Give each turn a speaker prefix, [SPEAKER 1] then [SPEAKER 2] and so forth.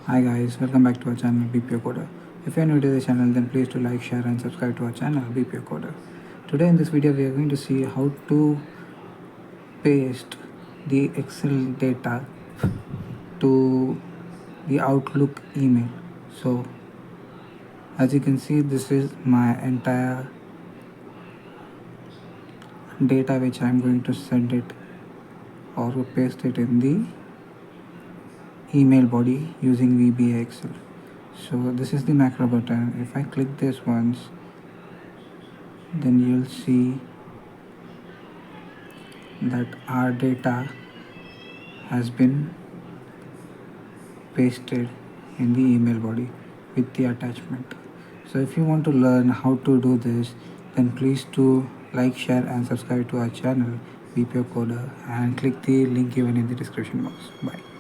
[SPEAKER 1] Hi guys, welcome back to our channel BPO Coder. If you are new to the channel, then please do like, share and subscribe to our channel BPO Coder. Today in this video we are going to see how to paste the Excel data to the Outlook email. So as you can see, this is my entire data which I am going to send it or paste it in the email body using VBA Excel. So this is the macro button. If I click this once, then you'll see that our data has been pasted in the email body with the attachment. So if you want to learn how to do this, then please do like, share and subscribe to our channel BPO Coder and click the link given in the description box. Bye.